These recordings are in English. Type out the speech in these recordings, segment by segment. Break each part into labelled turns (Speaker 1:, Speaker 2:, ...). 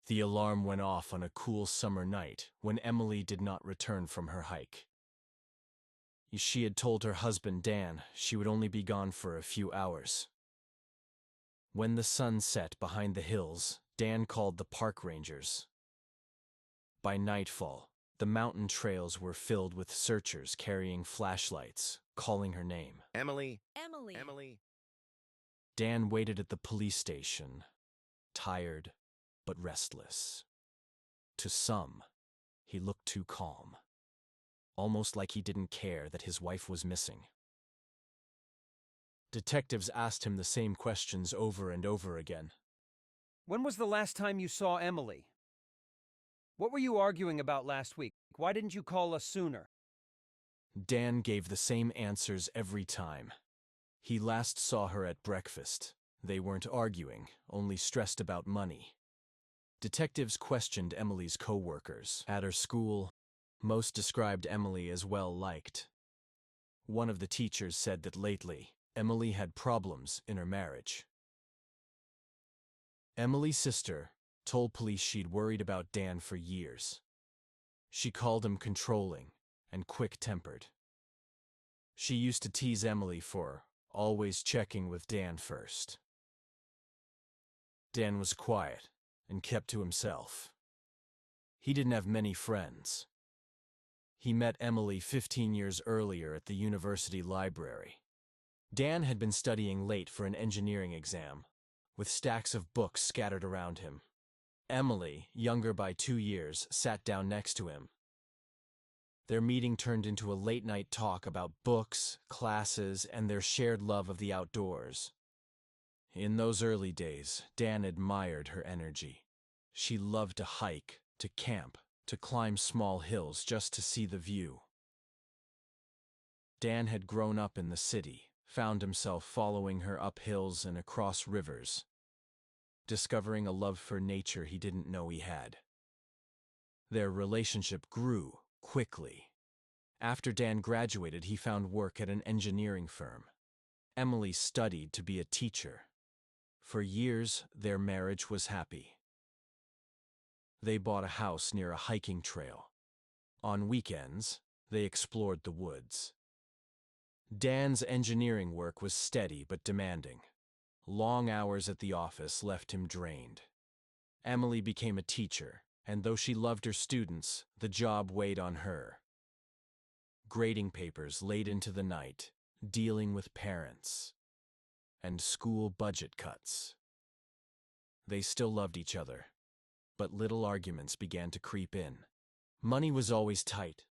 Speaker 1: The alarm went off on a cool summer night when Emily did not return from her hike. She had told her husband Dan she would only be gone for a few hours. When the sun set behind the hills, Dan called the park rangers. By nightfall, the mountain trails were filled with searchers carrying flashlights, calling her name.
Speaker 2: Emily,
Speaker 3: Emily.
Speaker 2: Emily.
Speaker 1: Dan waited at the police station, tired but restless. To some, he looked too calm, almost like he didn't care that his wife was missing. Detectives asked him the same questions over and over again.
Speaker 4: When was the last time you saw Emily? What were you arguing about last week? Why didn't you call us sooner?
Speaker 1: Dan gave the same answers every time. He last saw her at breakfast. They weren't arguing, only stressed about money. Detectives questioned Emily's co-workers. At her school, most described Emily as well-liked. One of the teachers said that lately, Emily had problems in her marriage. Emily's sister told police she'd worried about Dan for years. She called him controlling and quick-tempered. She used to tease Emily for always checking with Dan first. Dan was quiet and kept to himself. He didn't have many friends. He met Emily 15 years earlier at the university library. Dan had been studying late for an engineering exam, with stacks of books scattered around him. Emily, younger by 2 years, sat down next to him. Their meeting turned into a late-night talk about books, classes, and their shared love of the outdoors. In those early days, Dan admired her energy. She loved to hike, to camp, to climb small hills just to see the view. Dan had grown up in the city, found himself following her up hills and across rivers, discovering a love for nature he didn't know he had. Their relationship grew quickly. After Dan graduated, he found work at an engineering firm. Emily studied to be a teacher. For years, their marriage was happy. They bought a house near a hiking trail. On weekends, they explored the woods. Dan's engineering work was steady but demanding. Long hours at the office left him drained. Emily became a teacher, and though she loved her students, the job weighed on her. Grading papers late into the night, dealing with parents, and school budget cuts. They still loved each other, but little arguments began to creep in. Money was always tight.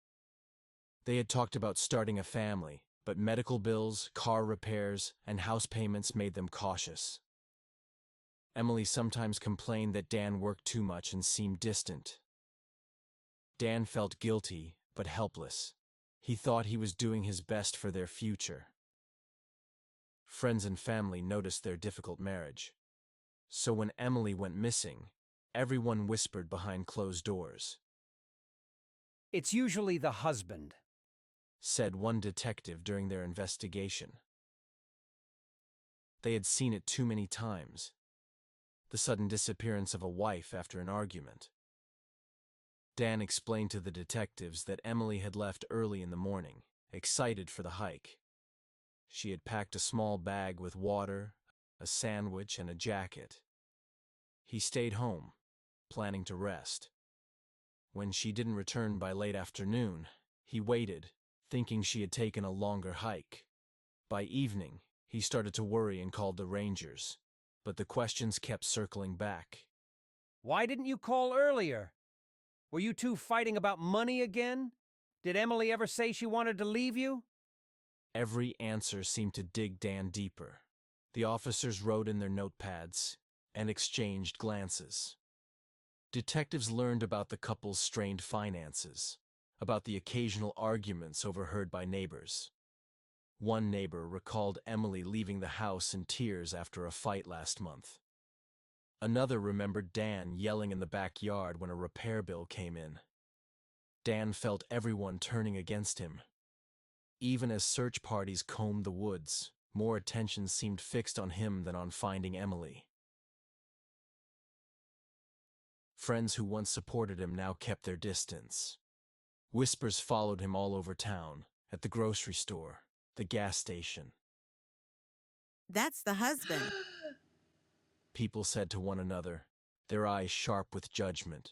Speaker 1: They had talked about starting a family, but medical bills, car repairs, and house payments made them cautious. Emily sometimes complained that Dan worked too much and seemed distant. Dan felt guilty, but helpless. He thought he was doing his best for their future. Friends and family noticed their difficult marriage. So when Emily went missing, everyone whispered behind closed doors.
Speaker 4: It's usually the husband,
Speaker 1: Said one detective during their investigation. They had seen it too many times. The sudden disappearance of a wife after an argument. Dan explained to the detectives that Emily had left early in the morning, excited for the hike. She had packed a small bag with water, a sandwich, and a jacket. He stayed home, planning to rest. When she didn't return by late afternoon, he waited, thinking she had taken a longer hike. By evening, he started to worry and called the rangers, but the questions kept circling back.
Speaker 4: Why didn't you call earlier? Were you two fighting about money again? Did Emily ever say she wanted to leave you?
Speaker 1: Every answer seemed to dig Dan deeper. The officers wrote in their notepads and exchanged glances. Detectives learned about the couple's strained finances, about the occasional arguments overheard by neighbors. One neighbor recalled Emily leaving the house in tears after a fight last month. Another remembered Dan yelling in the backyard when a repair bill came in. Dan felt everyone turning against him. Even as search parties combed the woods, more attention seemed fixed on him than on finding Emily. Friends who once supported him now kept their distance. Whispers followed him all over town, at the grocery store, the gas station.
Speaker 2: That's the husband.
Speaker 1: People said to one another, their eyes sharp with judgment.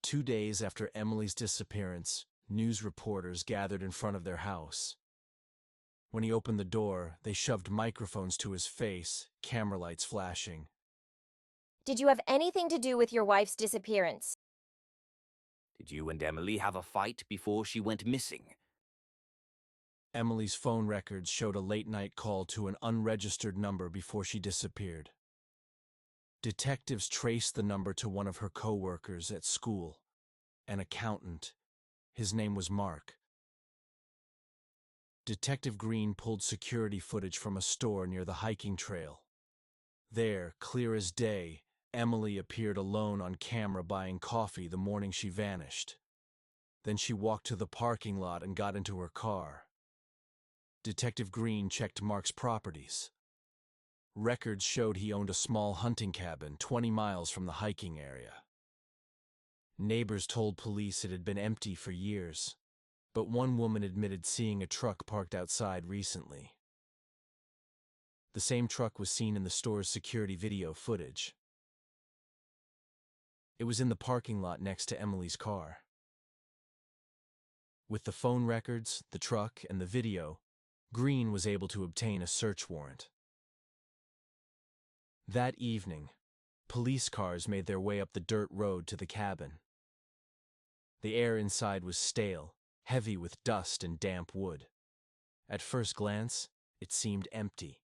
Speaker 1: 2 days after Emily's disappearance, news reporters gathered in front of their house. When he opened the door, they shoved microphones to his face, camera lights flashing.
Speaker 3: Did you have anything to do with your wife's disappearance?
Speaker 5: Did you and Emily have a fight before she went missing?
Speaker 1: Emily's phone records showed a late-night call to an unregistered number before she disappeared. Detectives traced the number to one of her co-workers at school, an accountant. His name was Mark. Detective Green pulled security footage from a store near the hiking trail. There, clear as day, Emily appeared alone on camera buying coffee the morning she vanished. Then she walked to the parking lot and got into her car. Detective Green checked Mark's properties. Records showed he owned a small hunting cabin 20 miles from the hiking area. Neighbors told police it had been empty for years, but one woman admitted seeing a truck parked outside recently. The same truck was seen in the store's security video footage. It was in the parking lot next to Emily's car. With the phone records, the truck, and the video, Green was able to obtain a search warrant. That evening, police cars made their way up the dirt road to the cabin. The air inside was stale, heavy with dust and damp wood. At first glance, it seemed empty.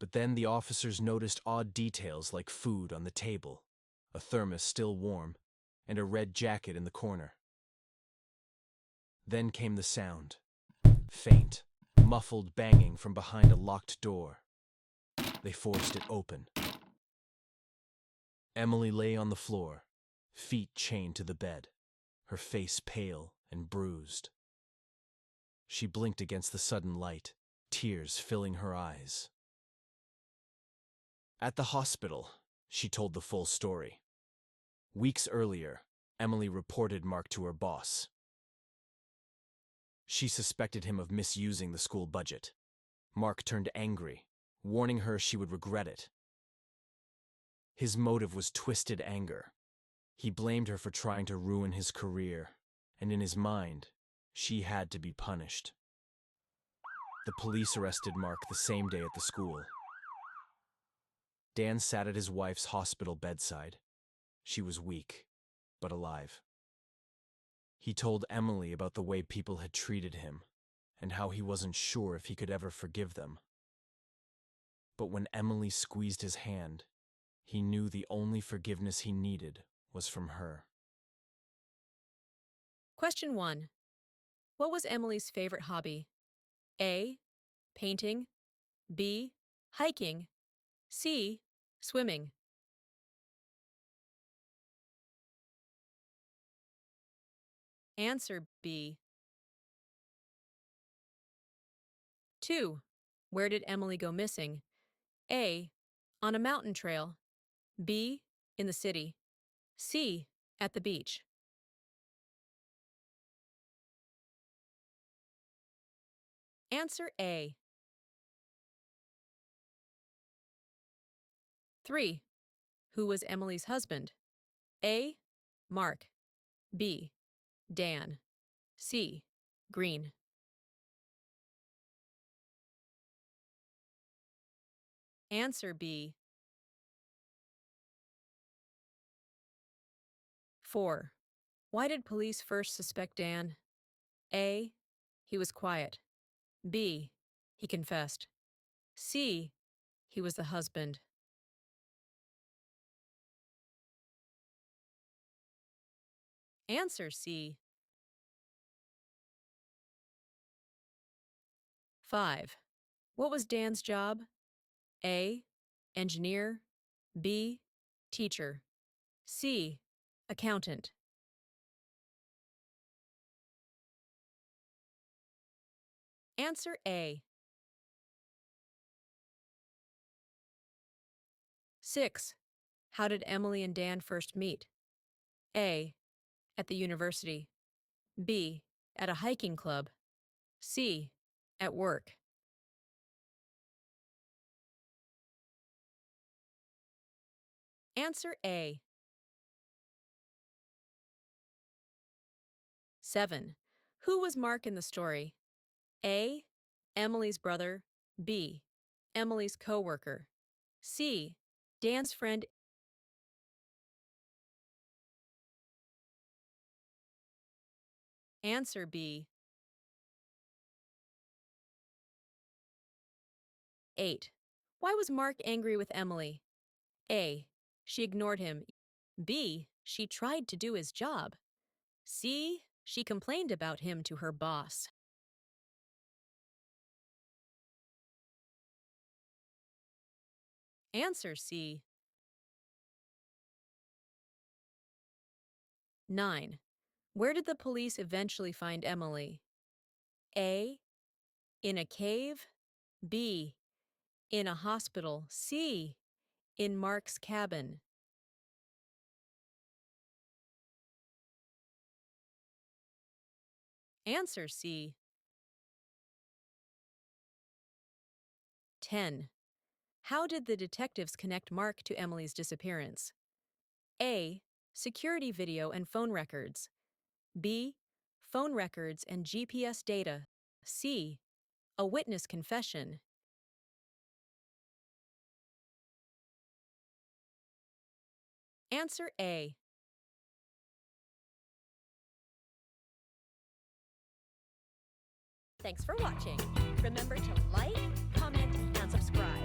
Speaker 1: But then the officers noticed odd details like food on the table, a thermos still warm, and a red jacket in the corner. Then came the sound. Faint, muffled banging from behind a locked door. They forced it open. Emily lay on the floor, feet chained to the bed, her face pale and bruised. She blinked against the sudden light, tears filling her eyes. At the hospital, she told the full story. Weeks earlier, Emily reported Mark to her boss. She suspected him of misusing the school budget. Mark turned angry, warning her she would regret it. His motive was twisted anger. He blamed her for trying to ruin his career, and in his mind, she had to be punished. The police arrested Mark the same day at the school. Dan sat at his wife's hospital bedside. She was weak, but alive. He told Emily about the way people had treated him, and how he wasn't sure if he could ever forgive them. But when Emily squeezed his hand, he knew the only forgiveness he needed was from her.
Speaker 6: Question 1. What was Emily's favorite hobby? A. Painting. B. Hiking. C. Swimming. Answer B. 2. Where did Emily go missing? A. On a mountain trail. B. In the city. C. At the beach. Answer A. 3. Who was Emily's husband? A. Mark. B. Dan. C. Green. Answer B. 4. Why did police first suspect Dan? A. He was quiet. B. He confessed. C. He was the husband. Answer C. 5. What was Dan's job? A. Engineer. B. Teacher. C. Accountant. Answer A. 6. How did Emily and Dan first meet? A. At the university. B. At a hiking club. C. At work. Answer A. 7. Who was Mark in the story? A. Emily's brother. B. Emily's co-worker. C. Dan's friend. Answer B. 8. Why was Mark angry with Emily? A. She ignored him. B. She tried to do his job. C. She complained about him to her boss. Answer C. 9. Where did the police eventually find Emily? A. In a cave. B. In a hospital. C. In Mark's cabin. Answer C. 10. How did the detectives connect Mark to Emily's disappearance? A. Security video and phone records. B. Phone records and GPS data. C. A witness confession. Answer A.
Speaker 3: Thanks for watching. Remember to like, comment, and subscribe.